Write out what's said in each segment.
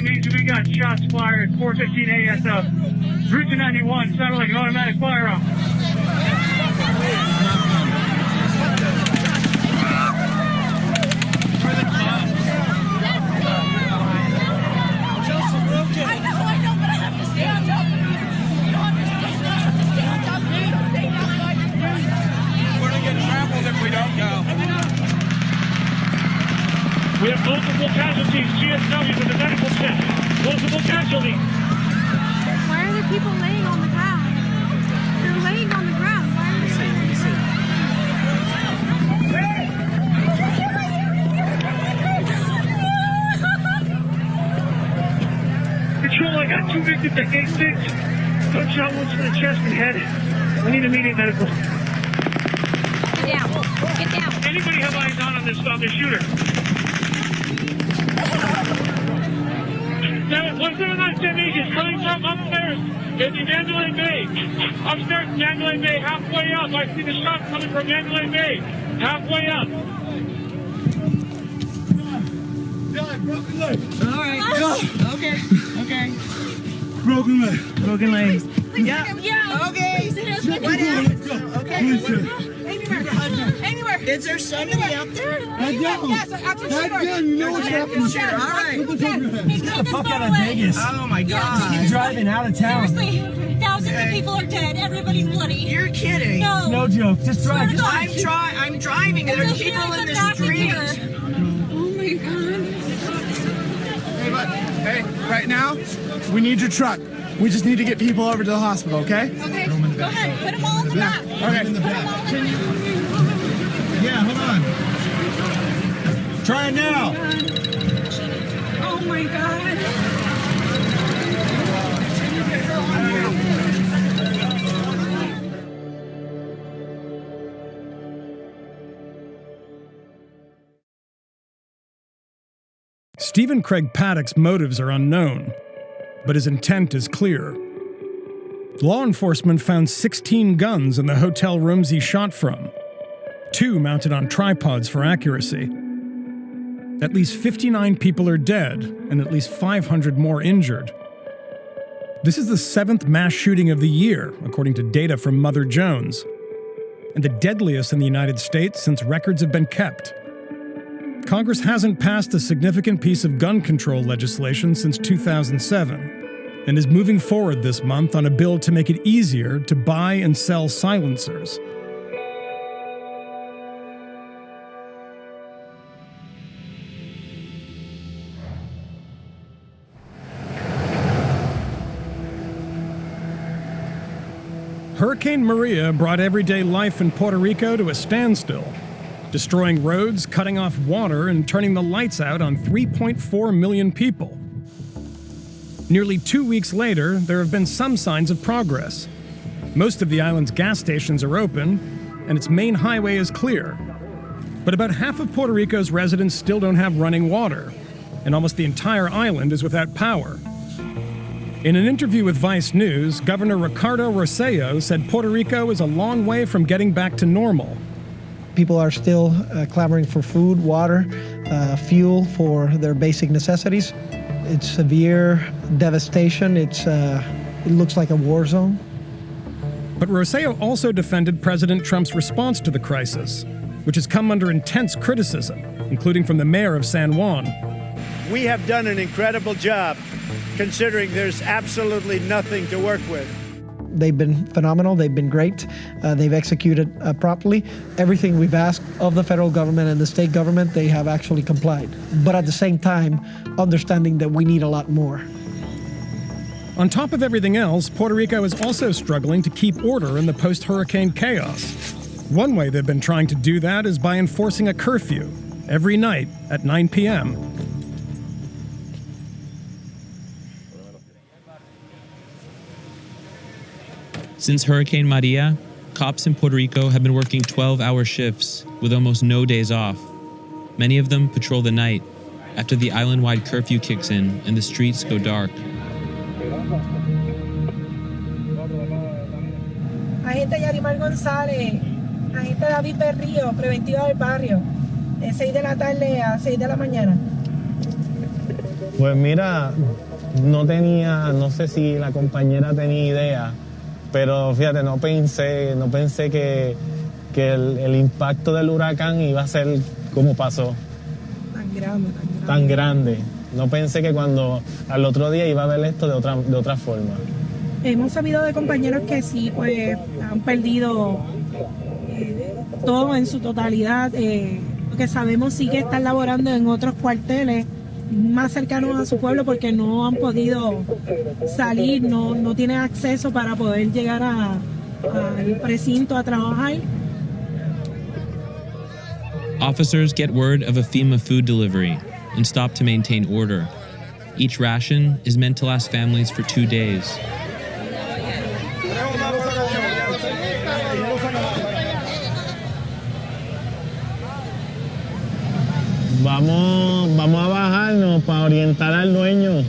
Means we got shots fired, 4:15 ASF. Route 91, sounded like an automatic firearm. I know, but I have to stay on top of you. You don't understand that. I have to stay on top of you. We're going to get trampled if we don't go. We have multiple casualties, GSWs in the medical tent. Multiple casualties. Why are the people laying on the ground? They're laying on the ground. Why are they laying on the ground? Control, I got 2 victims at gate 6. Gunshot wounds to the chest and head. I need immediate medical. Get down. Get down. Anybody have eyes on this shooter? 179 St. Agents coming from upstairs in Mandalay Bay. Upstairs in Mandalay Bay, halfway up. I see the shot coming from Mandalay Bay. Halfway up. Broken leg. All right, go. Okay. Broken leg. Broken leg. Yeah. Okay. What happened? Okay. Anywhere. Is there somebody out there? Yes, after You know what's happening. All right. Get the fuck out of Vegas. Oh my God. Driving out of town. Seriously, thousands of people are dead. Everybody's bloody. You're kidding. No joke. Just drive. I'm driving. There's people in the street. Oh my God. Hey, right now, we need your truck. We just need to get people over to the hospital, okay? Okay, go ahead. Put them all in the back. Okay. Put them all in the back. Yeah, hold on. Try it now. Oh my God. Stephen Craig Paddock's motives are unknown, but his intent is clear. Law enforcement found 16 guns in the hotel rooms he shot from, 2 mounted on tripods for accuracy. At least 59 people are dead, and at least 500 more injured. This is the 7th mass shooting of the year, according to data from Mother Jones, and the deadliest in the United States since records have been kept. Congress hasn't passed a significant piece of gun control legislation since 2007, and is moving forward this month on a bill to make it easier to buy and sell silencers. Hurricane Maria brought everyday life in Puerto Rico to a standstill, destroying roads, cutting off water, and turning the lights out on 3.4 million people. Nearly 2 weeks later, there have been some signs of progress. Most of the island's gas stations are open, and its main highway is clear. But about half of Puerto Rico's residents still don't have running water, and almost the entire island is without power. In an interview with Vice News, Governor Ricardo Rossello said Puerto Rico is a long way from getting back to normal. People are still clamoring for food, water, fuel for their basic necessities. It's severe devastation. It looks like a war zone. But Rossello also defended President Trump's response to the crisis, which has come under intense criticism, including from the mayor of San Juan. We have done an incredible job, considering there's absolutely nothing to work with. They've been phenomenal. They've been great. They've executed properly. Everything we've asked of the federal government and the state government, they have actually complied. But at the same time, understanding that we need a lot more. On top of everything else, Puerto Rico is also struggling to keep order in the post-hurricane chaos. One way they've been trying to do that is by enforcing a curfew every night at 9 p.m. Since Hurricane Maria, cops in Puerto Rico have been working 12-hour shifts with almost no days off. Many of them patrol the night after the island-wide curfew kicks in and the streets go dark. Agente Yarimar González, agente David Berrío, preventiva del barrio, de 6 de la tarde a 6 de la mañana. Pues mira, no sé si la compañera tenía idea, pero fíjate, no pensé que el impacto del huracán iba a ser como pasó. Tan grande. No pensé que cuando al otro día iba a ver esto de otra forma. Hemos sabido de compañeros que sí, pues han perdido todo en su totalidad. Lo que sabemos sí que están laborando en otros cuarteles más cercanos a su pueblo porque no han podido salir, no tienen acceso para poder llegar al precinto a trabajar. Officers get word of a FEMA food delivery and stop to maintain order. Each ration is meant to last families for 2 days. Vamos a bajarnos para orientar al dueño.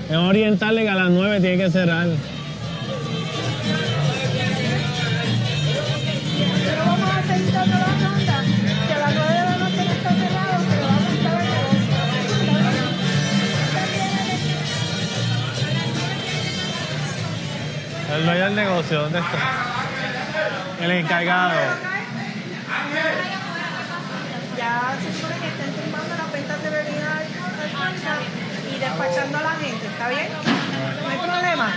Es orientarle que a las 9 tiene que cerrar. Pero vamos a seguir dando la ronda, que a las 9 de la noche no está cerrado, pero vamos a estar en negocio. El dueño del negocio, ¿dónde está? El encargado. Ya se supone que estén tumbando las ventas de bebida alcohólica y despachando a la gente, ¿está bien? No hay problema.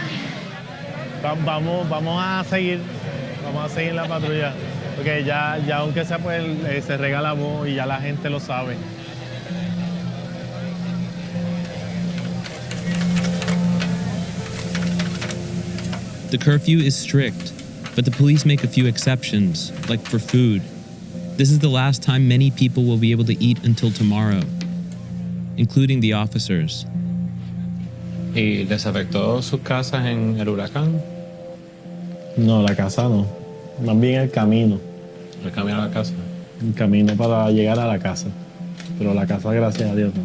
Vamos a seguir la patrulla, porque ya aunque sea pues se rega la voz y ya la gente lo sabe. The curfew is strict, but the police make a few exceptions, like for food. This is the last time many people will be able to eat until tomorrow, including the officers. ¿Y les afectó sus casas en el huracán? No, la casa no. Más bien el camino. ¿El camino a la casa? El camino para llegar a la casa. Pero la casa, gracias a Dios, no.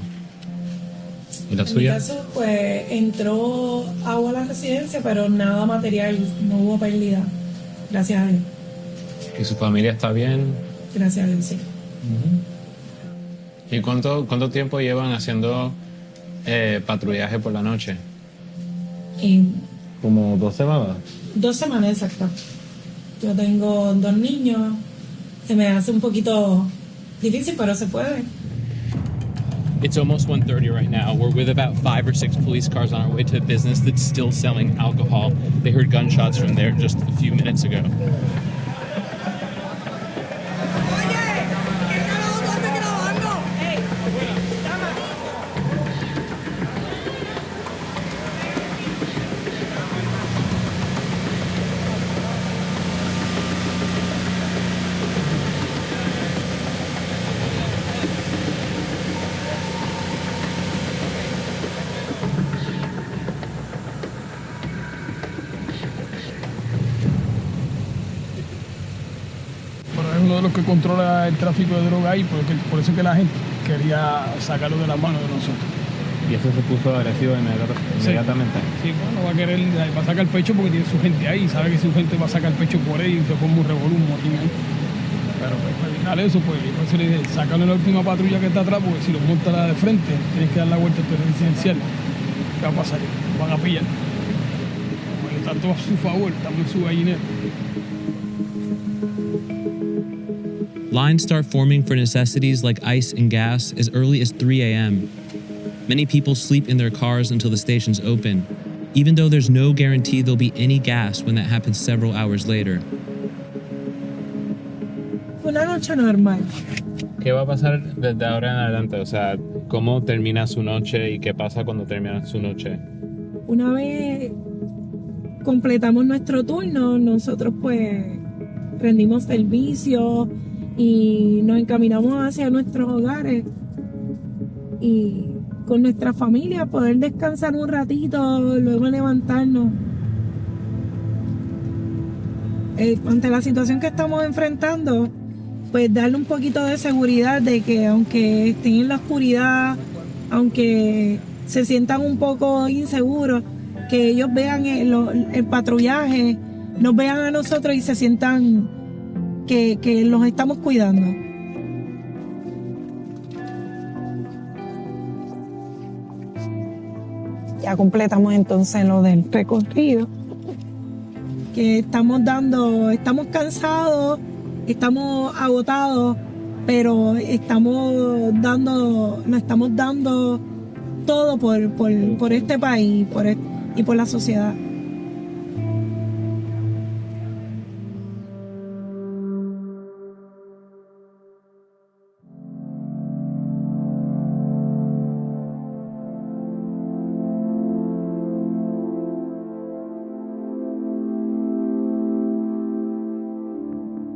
¿Y la suya? En mi caso, pues entró agua a la residencia, pero nada material, no hubo pérdida. Gracias a Dios. ¿Y su familia está bien? Gracias a Dios, sí. ¿Y cuánto tiempo llevan haciendo patrullaje por la noche? Como 2 semanas. 2 semanas exactas. Yo tengo 2 niños. Se me hace un poquito difícil, pero se puede. It's almost 1:30 right now. We're with about 5 or 6 police cars on our way to a business that's still selling alcohol. They heard gunshots from there just a few minutes ago. Uno de los que controla el tráfico de droga ahí, por eso es que la gente quería sacarlo de las manos de nosotros. ¿Y eso se puso agresivo inmediatamente? Sí, bueno, va a sacar el pecho porque tiene su gente ahí, sabe que su gente va a sacar el pecho por ahí y se forma un revolú, un motín ahí. Pero pues, para evitar eso, pues por eso le dije, sácalo en la última patrulla que está atrás, porque si lo monta la de frente, tienes que dar la vuelta al residencial. ¿Qué va a pasar? Van a pillar. Pues está todo a su favor, estamos en su gallinero. Lines start forming for necessities like ice and gas as early as 3 a.m. Many people sleep in their cars until the stations open, even though there's no guarantee there'll be any gas when that happens several hours later. Fue una noche normal. ¿Qué va a pasar desde ahora en adelante? O sea, ¿cómo termina su noche y qué pasa cuando termina su noche? Una vez completamos nuestro turno, nosotros pues rendimos servicio y nos encaminamos hacia nuestros hogares y con nuestra familia poder descansar un ratito, luego levantarnos. Ante la situación que estamos enfrentando, pues darle un poquito de seguridad de que aunque estén en la oscuridad, aunque se sientan un poco inseguros, que ellos vean el patrullaje, nos vean a nosotros y se sientan que los estamos cuidando. Ya completamos entonces lo del recorrido. Que estamos cansados, estamos agotados, pero nos estamos dando todo por este país y por la sociedad.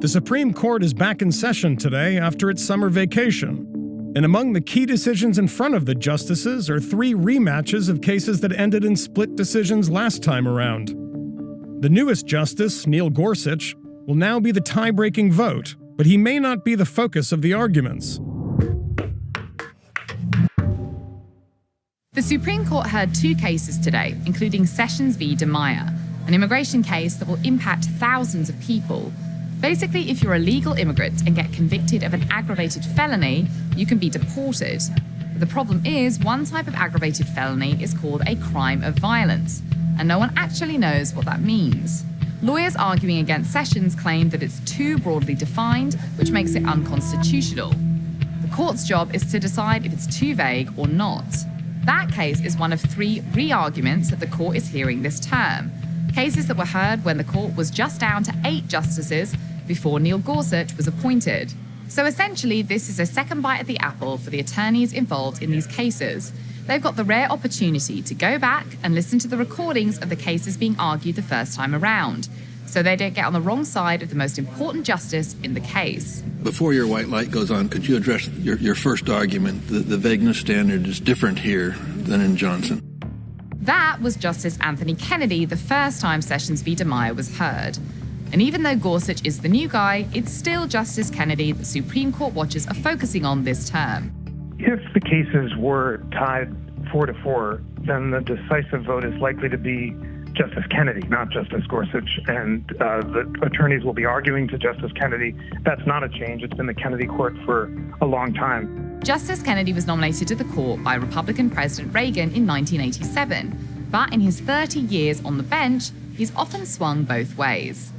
The Supreme Court is back in session today after its summer vacation. And among the key decisions in front of the justices are 3 rematches of cases that ended in split decisions last time around. The newest justice, Neil Gorsuch, will now be the tie-breaking vote, but he may not be the focus of the arguments. The Supreme Court heard 2 cases today, including Sessions v. DeMeyer, an immigration case that will impact thousands of people. Basically, if you're a legal immigrant and get convicted of an aggravated felony, you can be deported. But the problem is, one type of aggravated felony is called a crime of violence, and no one actually knows what that means. Lawyers arguing against Sessions claim that it's too broadly defined, which makes it unconstitutional. The court's job is to decide if it's too vague or not. That case is one of 3 re-arguments that the court is hearing this term. Cases that were heard when the court was just down to 8 justices before Neil Gorsuch was appointed. So essentially, this is a second bite at the apple for the attorneys involved in these cases. They've got the rare opportunity to go back and listen to the recordings of the cases being argued the first time around, so they don't get on the wrong side of the most important justice in the case. Before your white light goes on, could you address your first argument? The vagueness standard is different here than in Johnson. That was Justice Anthony Kennedy the first time Sessions v. DeMeyer was heard. And even though Gorsuch is the new guy, it's still Justice Kennedy the Supreme Court watchers are focusing on this term. If the cases were tied 4-4, then the decisive vote is likely to be Justice Kennedy, not Justice Gorsuch, and the attorneys will be arguing to Justice Kennedy. That's not a change. It's been the Kennedy court for a long time. Justice Kennedy was nominated to the court by Republican President Reagan in 1987, but in his 30 years on the bench, he's often swung both ways.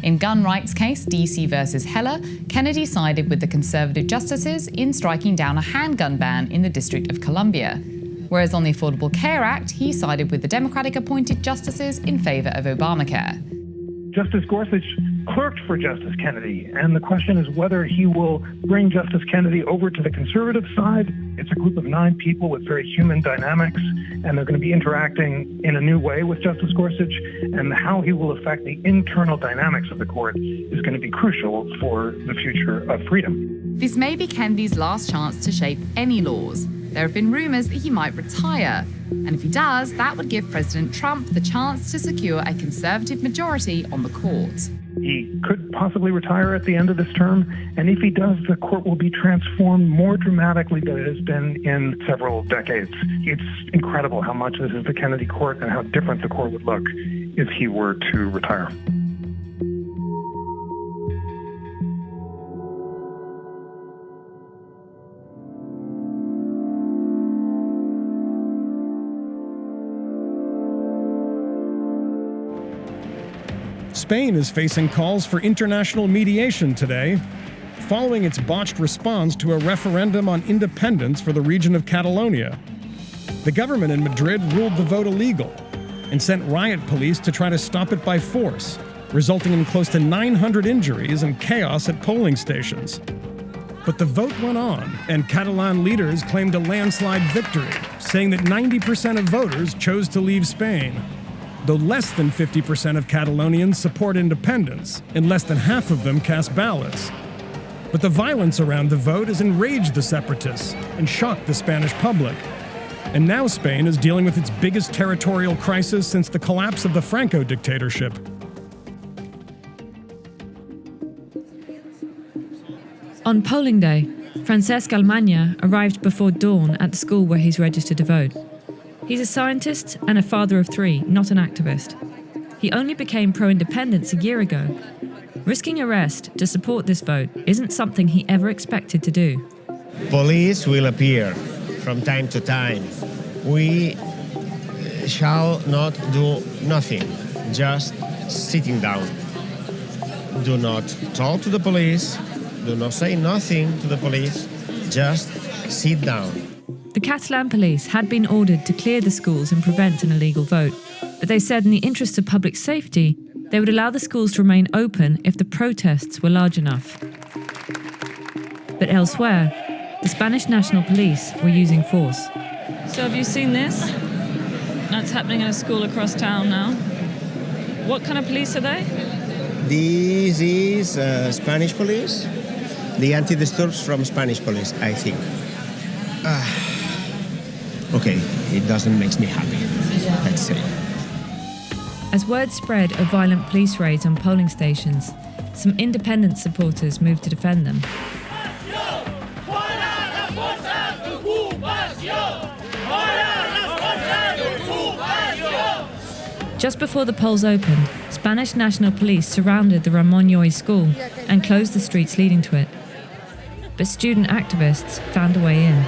In gun rights case DC versus Heller, Kennedy sided with the conservative justices in striking down a handgun ban in the District of Columbia. Whereas on the Affordable Care Act, he sided with the Democratic-appointed justices in favor of Obamacare. Justice Gorsuch clerked for Justice Kennedy, and the question is whether he will bring Justice Kennedy over to the conservative side. It's a group of 9 people with very human dynamics, and they're going to be interacting in a new way with Justice Gorsuch, and how he will affect the internal dynamics of the court is going to be crucial for the future of freedom. This may be Kennedy's last chance to shape any laws. There have been rumors that he might retire, and if he does, that would give President Trump the chance to secure a conservative majority on the court. He could possibly retire at the end of this term, and if he does, the court will be transformed more dramatically than it has been in several decades. It's incredible how much this is the Kennedy court and how different the court would look if he were to retire. Spain is facing calls for international mediation today, following its botched response to a referendum on independence for the region of Catalonia. The government in Madrid ruled the vote illegal, and sent riot police to try to stop it by force, resulting in close to 900 injuries and chaos at polling stations. But the vote went on, and Catalan leaders claimed a landslide victory, saying that 90% of voters chose to leave Spain. Though less than 50% of Catalonians support independence, and less than half of them cast ballots. But the violence around the vote has enraged the separatists and shocked the Spanish public. And now Spain is dealing with its biggest territorial crisis since the collapse of the Franco dictatorship. On polling day, Francesc Almanya arrived before dawn at the school where he's registered to vote. He's a scientist and a father of 3, not an activist. He only became pro-independence a year ago. Risking arrest to support this vote isn't something he ever expected to do. Police will appear from time to time. We shall not do nothing, just sitting down. Do not talk to the police. Do not say nothing to the police, just sit down. The Catalan police had been ordered to clear the schools and prevent an illegal vote, but they said in the interest of public safety, they would allow the schools to remain open if the protests were large enough. But elsewhere, the Spanish National Police were using force. So have you seen this? That's happening in a school across town now. What kind of police are they? This is Spanish police. The anti-disturbs from Spanish police, I think. Okay, it doesn't make me happy, let's say. As word spread of violent police raids on polling stations, some independent supporters moved to defend them. Just before the polls opened, Spanish National Police surrounded the Ramon Llull school and closed the streets leading to it. But student activists found a way in.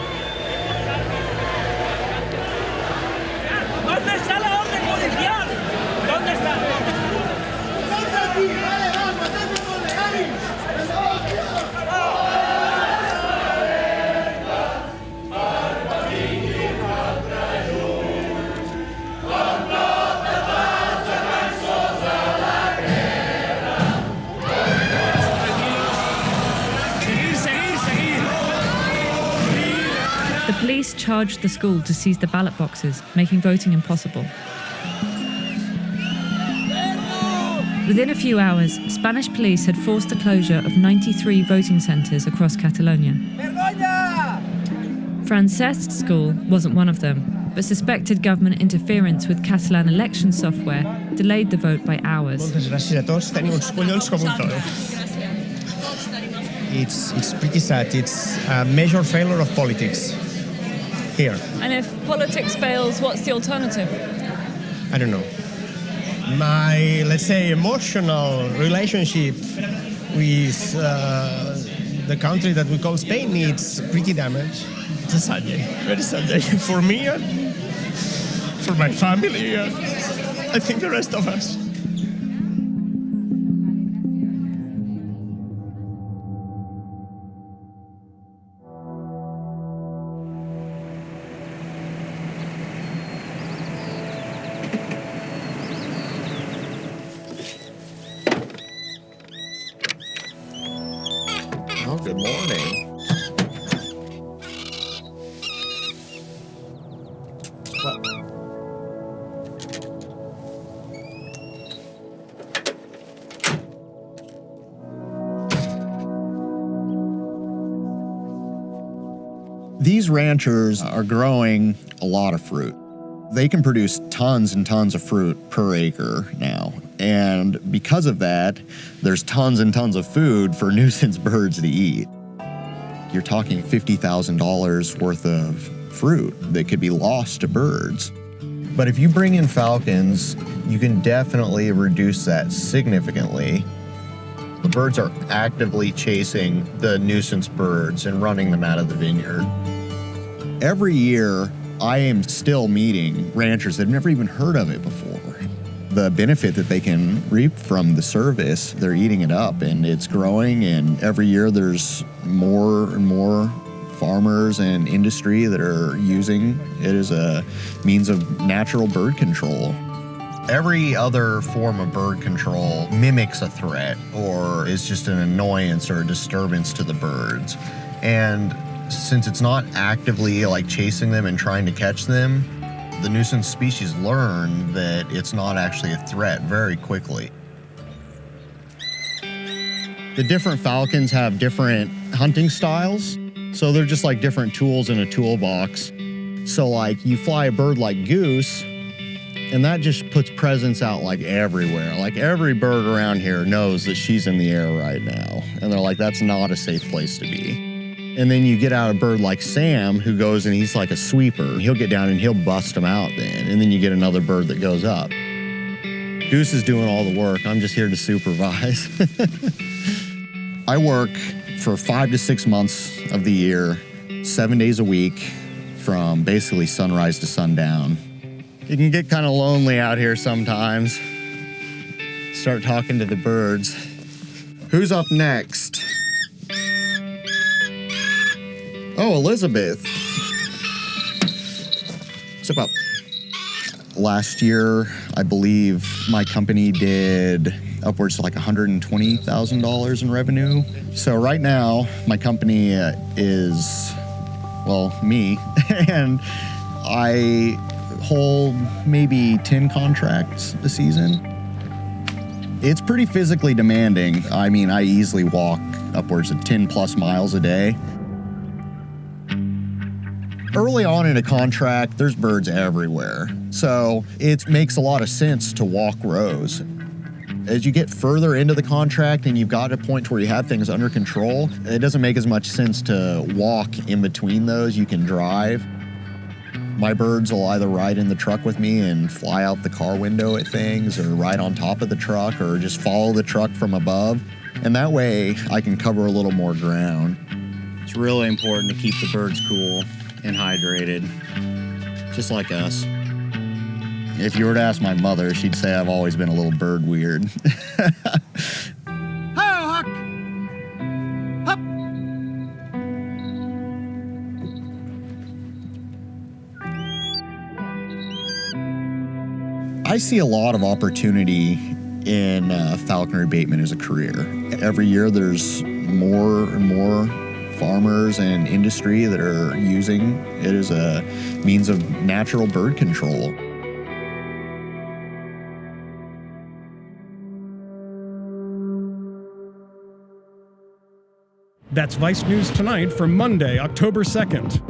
The police charged the school to seize the ballot boxes, making voting impossible. Within a few hours, Spanish police had forced the closure of 93 voting centres across Catalonia. Francesc's school wasn't one of them, but suspected government interference with Catalan election software delayed the vote by hours. It's pretty sad. It's a major failure of politics here. And if politics fails, what's the alternative? I don't know. My, let's say, emotional relationship with the country that we call Spain needs pretty damage. It's a sad day, very sad day for me and for my family and I think the rest of us. Oh, good morning. These ranchers are growing a lot of fruit. They can produce tons and tons of fruit per acre now. And because of that, there's tons and tons of food for nuisance birds to eat. You're talking $50,000 worth of fruit that could be lost to birds. But if you bring in falcons, you can definitely reduce that significantly. The birds are actively chasing the nuisance birds and running them out of the vineyard. Every year, I am still meeting ranchers that have never even heard of it before. The benefit that they can reap from the service, they're eating it up and it's growing, and every year there's more and more farmers and industry that are using it as a means of natural bird control. Every other form of bird control mimics a threat or is just an annoyance or a disturbance to the birds. And since it's not actively like chasing them and trying to catch them, the nuisance species learn that it's not actually a threat very quickly. The different falcons have different hunting styles, so they're just like different tools in a toolbox. So like you fly a bird like goose, and that just puts presence out like everywhere. Like every bird around here knows that she's in the air right now. And they're like, that's not a safe place to be. And then you get out a bird like Sam who goes and he's like a sweeper. He'll get down and he'll bust them out then. And then you get another bird that goes up. Goose is doing all the work. I'm just here to supervise. I work for 5 to 6 months of the year, 7 days a week from basically sunrise to sundown. It can get kind of lonely out here sometimes. Start talking to the birds. Who's up next? Oh, Elizabeth. What's up? Last year, I believe my company did upwards to like $120,000 in revenue. So right now, my company is, well, me, and I hold maybe 10 contracts a season. It's pretty physically demanding. I mean, I easily walk upwards of 10 plus miles a day. Early on in a contract, there's birds everywhere. So it makes a lot of sense to walk rows. As you get further into the contract and you've got a point where you have things under control, it doesn't make as much sense to walk in between those. You can drive. My birds will either ride in the truck with me and fly out the car window at things, or ride on top of the truck, or just follow the truck from above. And that way I can cover a little more ground. It's really important to keep the birds cool and hydrated, just like us. If you were to ask my mother, she'd say I've always been a little bird weird. I see a lot of opportunity in falconry abatement as a career. Every year there's more and more farmers and industry that are using it as a means of natural bird control. That's Vice News Tonight for Monday, October 2nd.